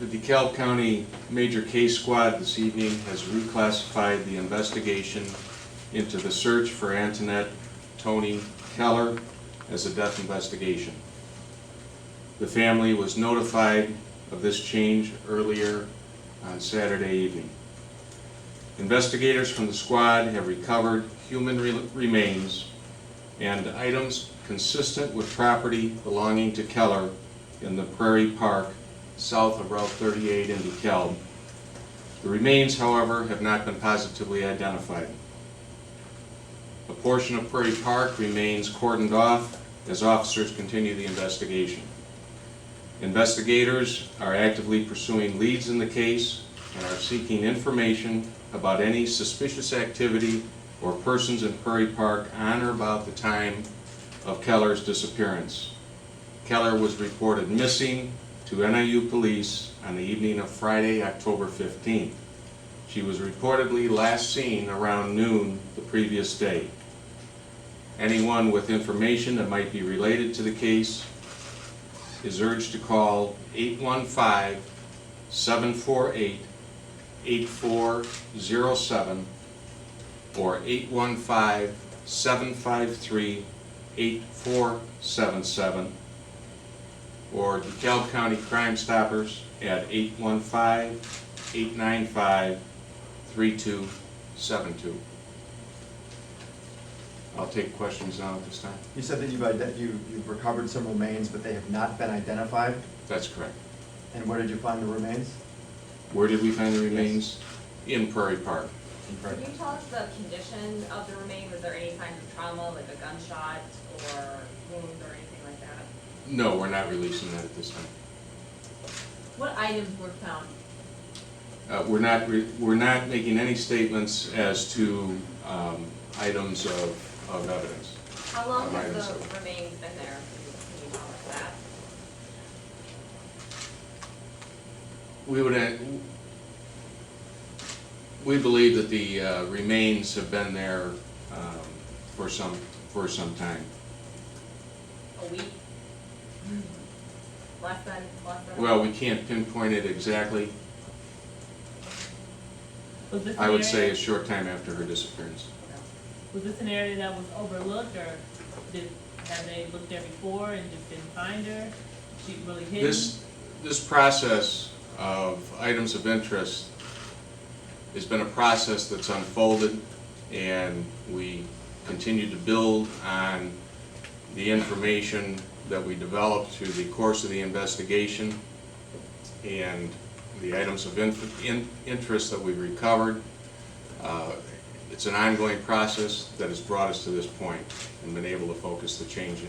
The DeKalb County Major Case Squad this evening has reclassified the investigation into the search for Antinette, Toni, Keller as a death investigation. The family was notified of this change earlier on Saturday evening. Investigators from the squad have recovered human remains and items consistent with property belonging to Keller in the Prairie Park south of Route 38 in DeKalb. The remains, however, have not been positively identified. A portion of Prairie Park remains cordoned off as officers continue the investigation. Investigators are actively pursuing leads in the case and are seeking information about any suspicious activity or persons in Prairie Park on or about the time of Keller's disappearance. Keller was reported missing to NIU police on the evening of Friday, October 15th. She was reportedly last seen around noon the previous day. Anyone with information that might be related to the case is urged to call 815-748-8407 or 815-753-8477 or DeKalb County Crime Stoppers at 815-895-3272. I'll take questions now at this time. You said that you've recovered some remains, but they have not been identified? That's correct. And where did you find the remains? Where did we find the remains? Yes. In Prairie Park. Can you tell us the condition of the remains? Was there any signs of trauma, like a gunshot or wounds or anything like that? No, we're not releasing that at this time. What items were found? We're not making any statements as to items of evidence. How long has the remains been there? Can you tell us that? We believe that the remains have been there for some time. A week? Less than? Well, we can't pinpoint it exactly. Was this I an would area- say a short time after her disappearance. Was this an area that was overlooked, or have they looked there before and just didn't find her? She really hidden? This process of items of interest has been a process that's unfolded, and we continue to build on the information that we developed through the course of the investigation and the items of interest that we've recovered. It's an ongoing process that has brought us to this point and been able to focus the change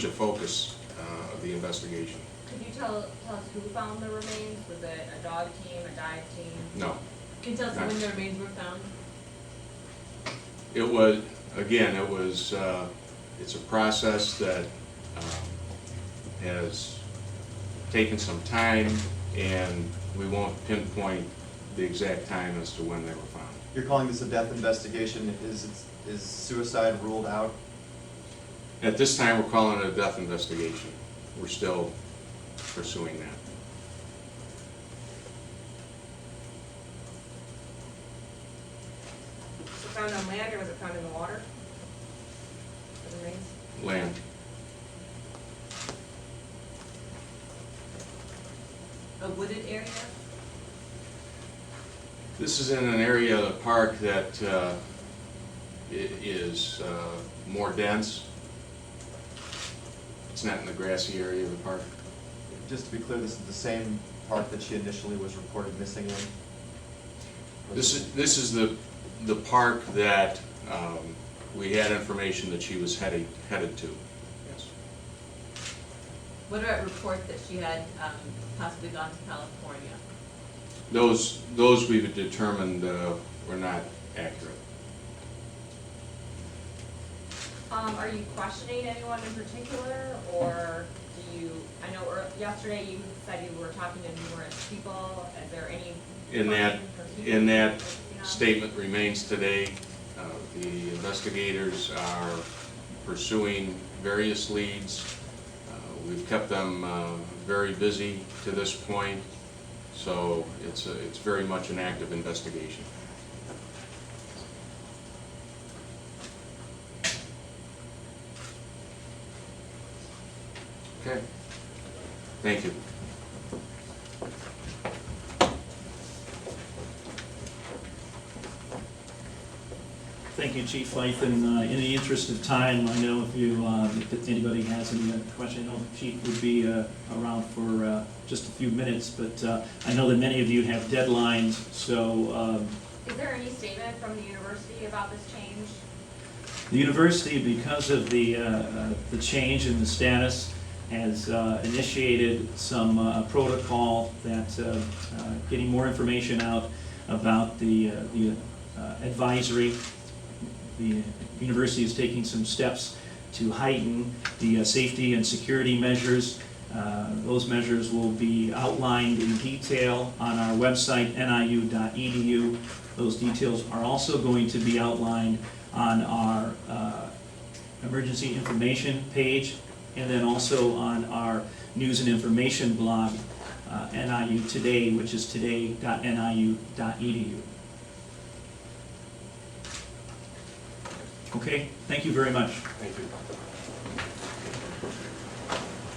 of focus of the investigation. Could you tell us who found the remains? Was it a dog team, a dive team? No. Can you tell us when the remains were found? It was, again, it's a process that has taken some time, and we won't pinpoint the exact time as to when they were found. You're calling this a death investigation. Is suicide ruled out? At this time, we're calling it a death investigation. We're still pursuing that. Was it found on land or was it found in the water? The remains? Land. A wooded area? This is in an area of the park that is more dense. It's not in the grassy area of the park. Just to be clear, this is the same park that she initially was reported missing in? This is the park that we had information that she was headed to. Yes. What about reports that she had possibly gone to California? Those we've determined were not accurate. Are you questioning anyone in particular, or do you? I know yesterday you said you were talking to numerous people. Is there any? In that statement remains today. The investigators are pursuing various leads. We've kept them very busy to this point, so it's very much an active investigation. Okay, thank you. Thank you, Chief Feithen. In the interest of time, I know if anybody has any question, I know the Chief would be around for just a few minutes, but I know that many of you have deadlines, so Is there any statement from the university about this change? the university, because of the change in the status, has initiated some protocol that getting more information out about the advisory. The university is taking some steps to heighten the safety and security measures. Those measures will be outlined in detail on our website, niu.edu. Those details are also going to be outlined on our emergency information page, and then also on our news and information blog, NIU Today, which is today.niu.edu. Okay, thank you very much. Thank you.